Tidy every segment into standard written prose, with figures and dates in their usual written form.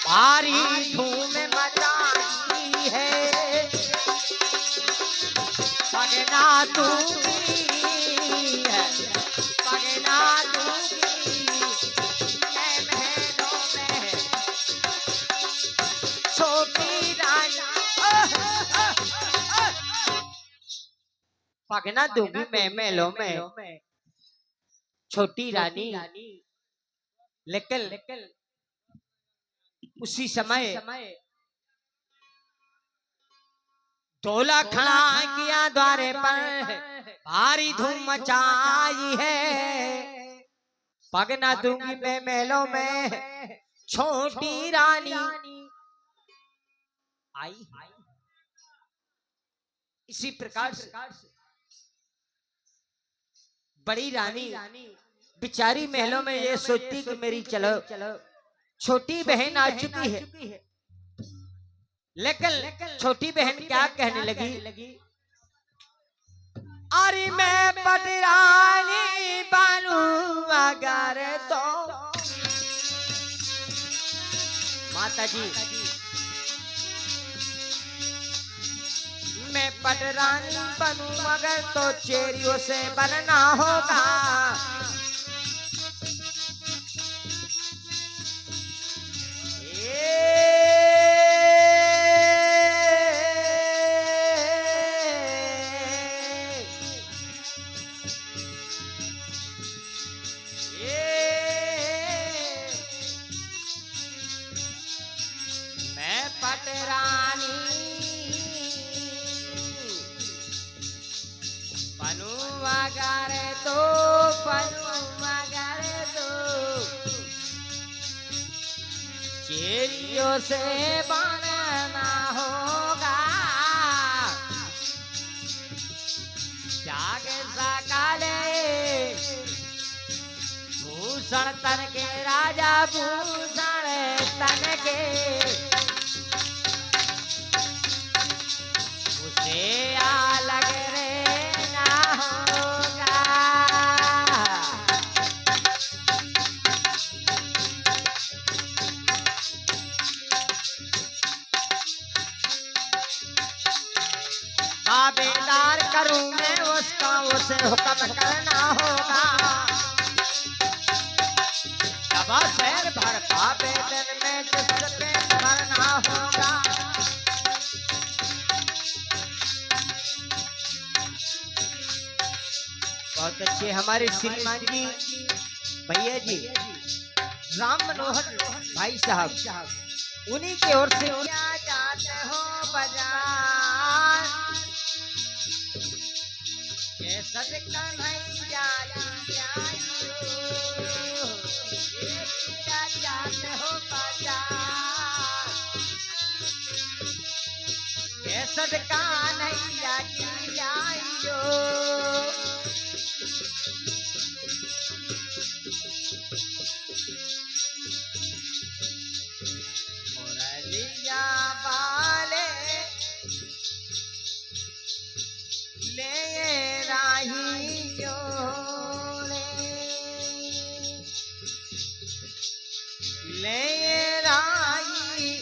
भारी धूम मचाई है, पगना दूंगी है, पगना दूंगी मैं महलों में छोटी रानी। पगना दूंगी मैं महलों में छोटी रानी। लेकिन उसी समय ढोला खड़ा किया द्वारे पर, भारी धूम मचाई है, पगना दूंगी मैं महलों में छोटी रानी। आई इसी प्रकार से बड़ी रानी बिचारी महलों में ये सोचती कि मेरी चलो छोटी बहन आ चुकी है। लेकिन छोटी बहन क्या कहने लगी, अरे मैं पटरानी बनूं अगर तो। माता जी मैं पटरानी बनूं अगर तो चेरियों से बनना होगा। मैं पटरानी बनूं अगर तो, बनूं अगर तो चेरियों से बनना होगा। जाग सकाले भूषण तन के राजा, भूषण तन के उसे अलग रहना होगा। ताबेदार करूं मैं उसका, उसे हुक्म करना होगा। दबा शहर भर ताबेदार में जिससे भरना होगा। बहुत अच्छे हमारे श्रीमान जी, भैया जी राम मनोहर भाई साहब, उन्हीं की ओर से क्या जाते हो बाजार, कन्हैया जाते हो बाजार, केसर कन्हैया की आइयो। मुरलिया वाले ले राहियो ले राही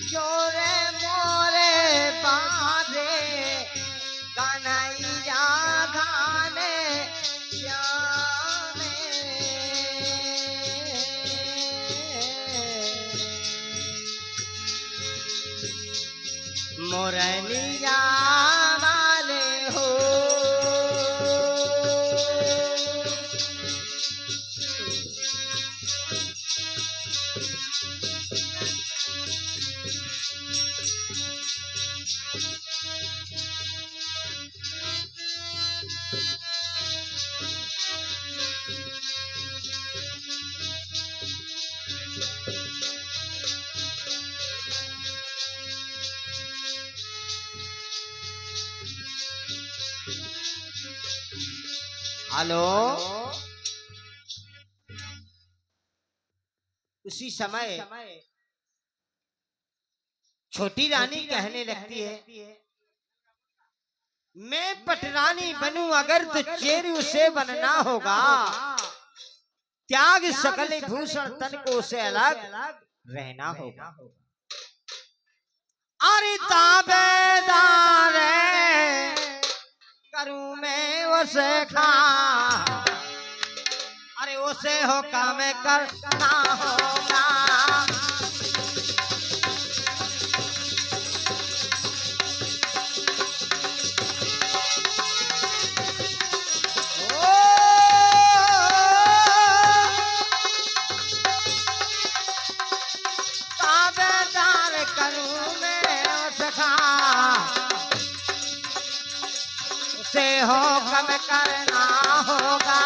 जोरे मोरे बाधे कन्हैया घाने श्यामे। मुरलिया वाले हो हेलो। उसी समय छोटी रानी कहने लगती है, मैं पटरानी बनूं अगर तो चेरी से बनना होगा। त्याग सकल भूषण तन को से अलग, रहना होगा। अरे ताबेदार करूं मैं उसे खा, अरे उसे हो काम करना होगा। उसे हो कम करना होगा।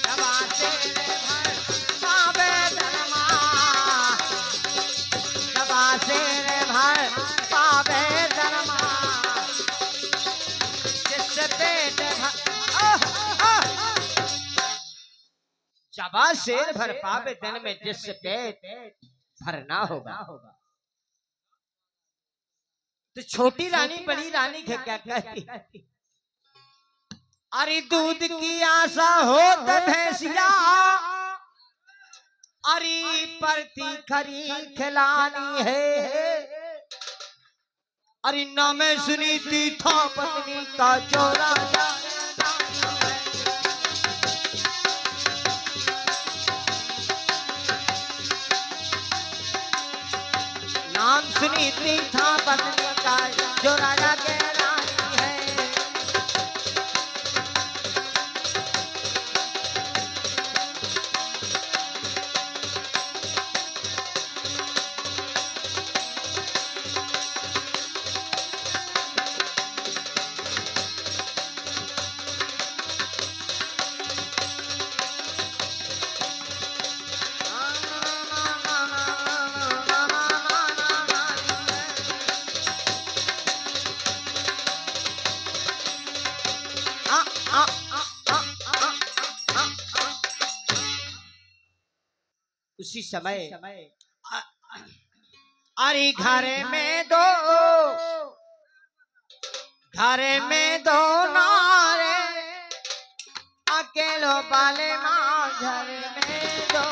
दबासे भर पावे धर्मा, दबासे भर पावे धर्मा, जिससे पेट जबा शेर भर पावे दिन में, जिससे पेट भरना होगा। तो छोटी रानी बड़ी रानी क्या कहती, अरे दूध की आशा हो तो भैंसिया, अरे परती खरी खिलानी है। अरे ना मैं सुनी थी था पत्नी का चोरा, नाम सुनी थी था पत्नी का जो राजा के रानी है। उसी समय अरे घर में दो नारे, अकेलो पाले माँ घर में दो।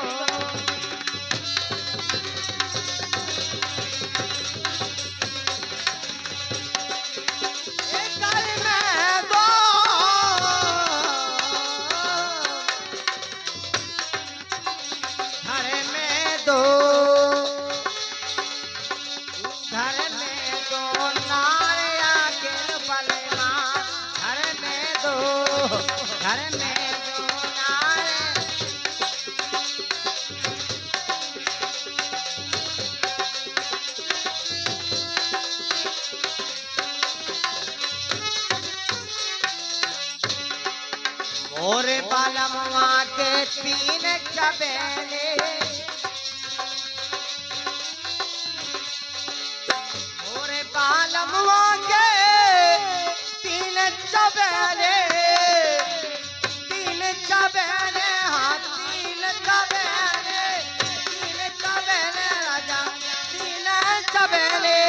मोरे बालमवा के तीन चबेले, मोरे बालमवा के तीन चबेले, तीन चबेले, हाँ तीन चबेले, तीन चबेले राजा, तीन चबेले।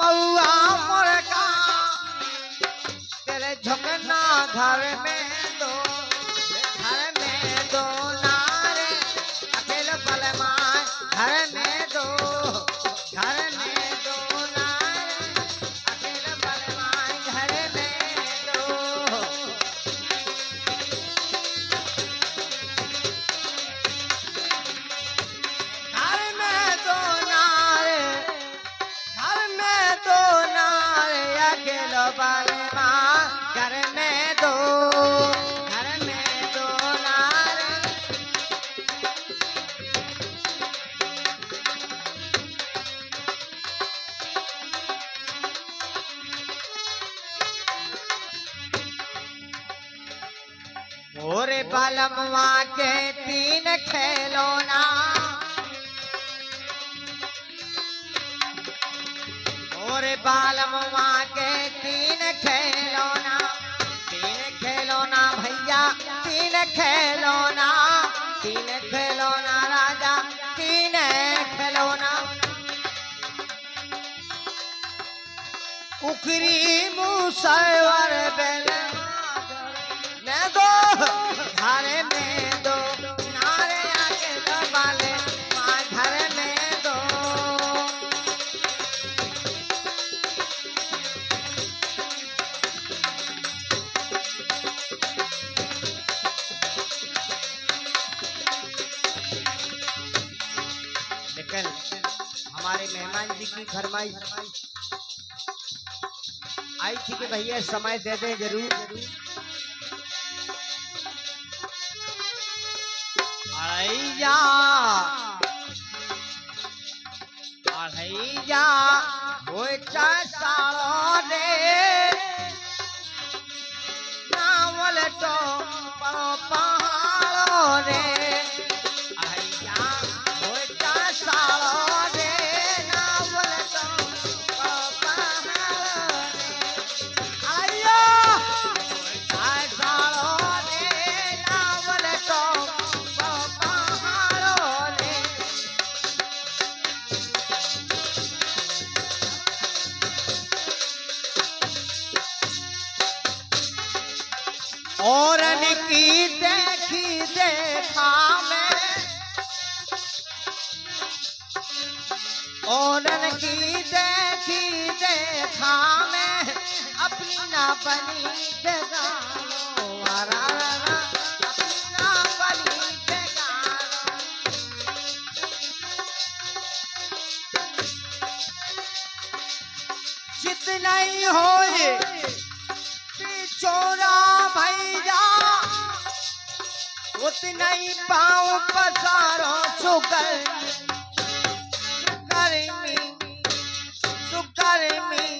मऊआ मुर्गा तेरे झुकना घर में दो, घर में दो नारे, अकेले पलमा घर में दो, घर में दो नारे, अकेले पलमा घर में दो। घर में दो नारे, घर में दो नारे, अकेलो पलमा घर में दो, घर में दो नारे। मोरे बालमवा के तीन खिलौना, मोरे बालमवा के तीन खिलौना, तीन खिलौना भैया, तीन खिलौना, तीन खिलौना राजा, तीन खिलौना। उखरी मुसवर बेल जी की फरमाइश आई थी कि भैया समय दे दे जरूर। अड़ैया अड़ैया वो सालो रे नावल तो बड़ो पहाड़ो रे। अड़ैया वो सालो रे नावल तो बड़ो पहाड़ो रे। अड़ैया सालो रे नावल तो बड़ो पहाड़ो रे। और की देखी देखा में और की देखी देखा में अपनी ना बनी जगालो अपनी ना बनी जगालो। जितना ही हो चोरा भैया उतना ही पाँव पसारो सुकर सुकर में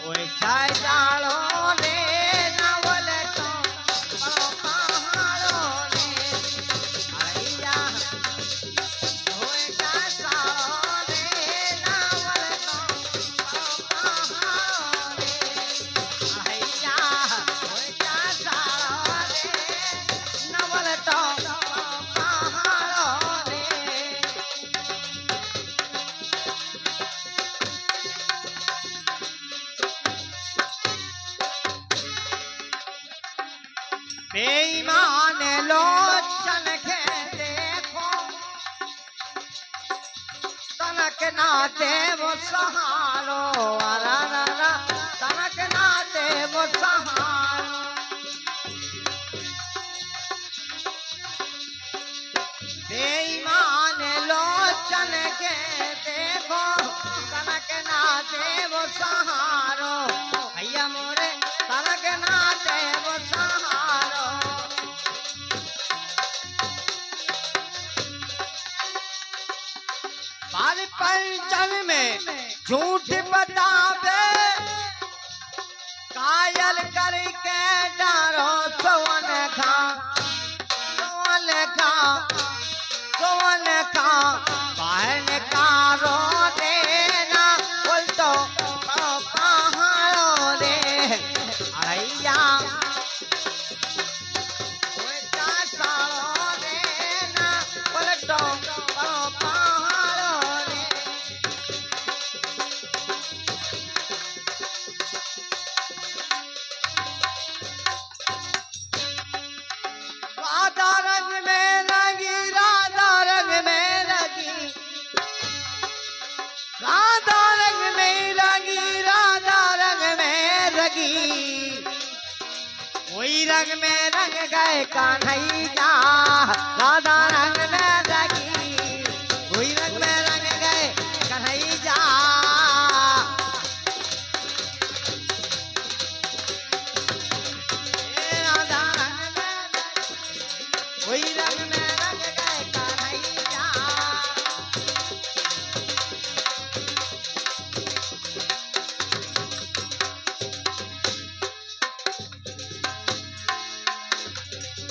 ओए चाय डालो रे नावल तो बड़ो पहाड़ो रे। अड़ैया ओए चाय डालो रे नावल तो बड़ो पहाड़ो रे। अड़ैया ओए चाय डालो रे नावल तो बड़ो पहाड़ो रे। बेईमान लोचन के देखो तनक ना देव सहारो अरा तनक ना देव सहारो। बेईमान लोचन के देखो तनक ना देव सहारो। भैया मोरे तनक ना देव सहारो। बाल पंचम में झूठ बतावे कायल करके डारो सोवन खा बहन कारो देना बोल तो बड़ो पहाड़ो रे। अड़ैया सालो देना बोल तो बड़ो पहाड़ो रे। राधा रंग में लगी राधा रंग में लगी राधा रंग में लगी राधा रंग में लगी। वही रंग में रंग गए कान्हैया राधा रंग में लगी। वही रंग में रंग गए कन्हैया। राधा रंग में वही रंग में रंग गए कन्हैया।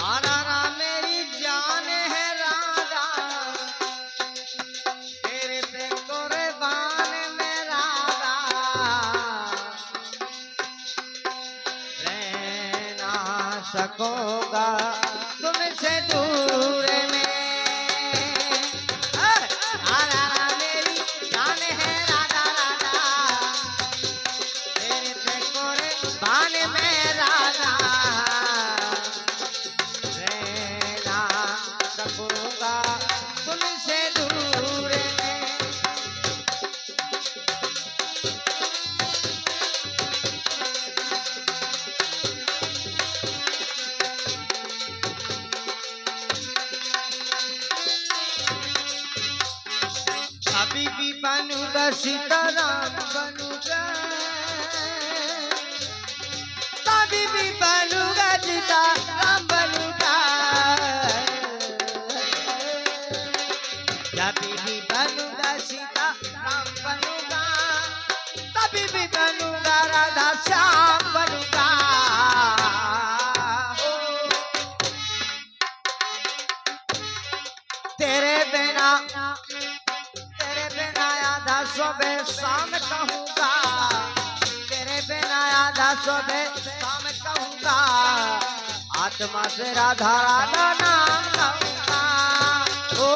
आना मेरी जान है राधा तेरे पे कुर्बान में राधा रह ना सकूंगा तुमसे दूर में। आना मेरी जान है राधा राधा तेरे पे कुर्बान में राधा सकूंगा तुमसे दूर में। सुबह शाम कहूँगा, तेरे बिना आधा सुबह शाम कहूँगा, आत्मा से राधा राधा नाम कहूँगा। ओ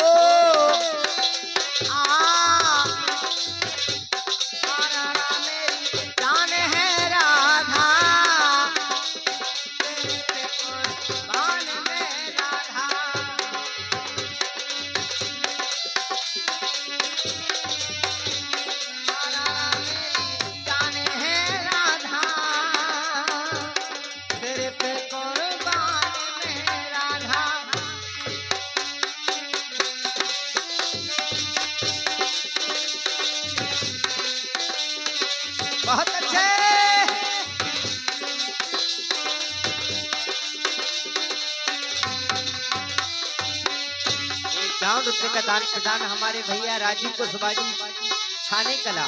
राधा मेरी जान है राधा, तेरे पे कुर्बान में राधा। बहुत अच्छे। गाँव नृत्य का दान प्रदान हमारे भैया राजीव को सुबाजी छाने कला।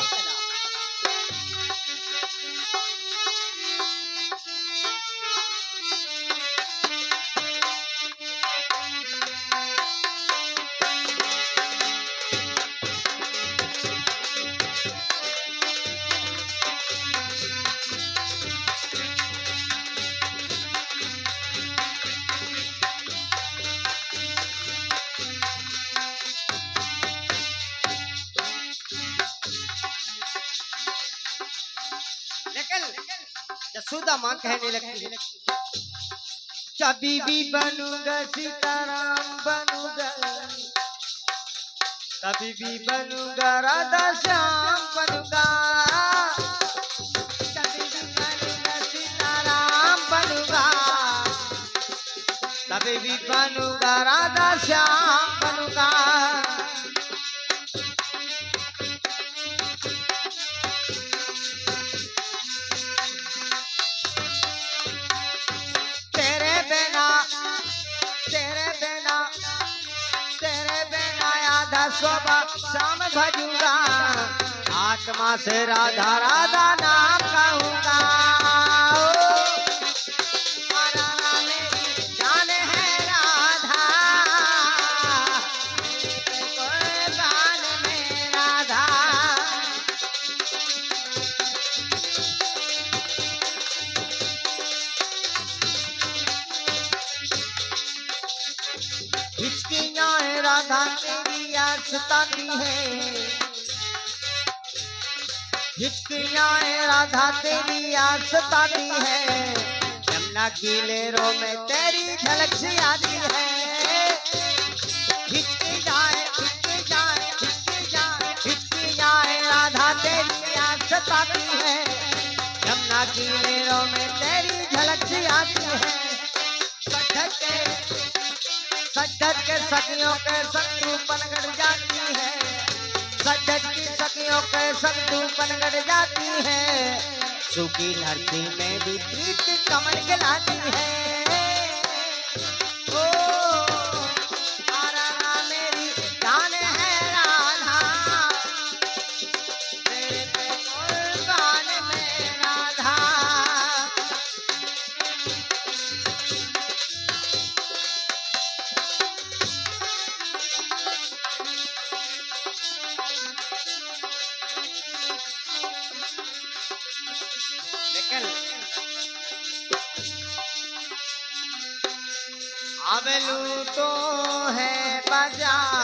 यशोदा माँ कहने लगती है, कभी भी बनूंगा सीताराम बनूंगा, कभी भी बनूंगा राधा श्याम बनूंगा, कभी भी बनूंगा सीताराम बनूंगा, कभी भी बनूंगा राधा श्याम बनूंगा। सुबह शाम भजूंगा, आत्मा से राधा राधा नाम कहूँगा। राधा मेरी जान है राधा, कुर्बान में राधा। हिचकियाँ है राधा तेरी याद सताती है, हिचकियाँ है राधा तेरी याद सताती है, यमुना की लहरों में तेरी झलक सी आती है। हिचकी जाए हिचकी जाए हिचकी जाए हिचकी जाए राधा तेरी याद सताती है, यमुना की लहरों में तेरी झलक सी आती है। सज्जत के सखियों के संग तू पनगढ़ जाती है, सज्जत की सखियों के संग तू पनगढ़ जाती है, सूखी धरती में भी प्रीत कमल खिलाती है। ओ राधा मेरी जान है राधा, तेरे पे कुर्बान में राधा। अब लूटो है बाजार,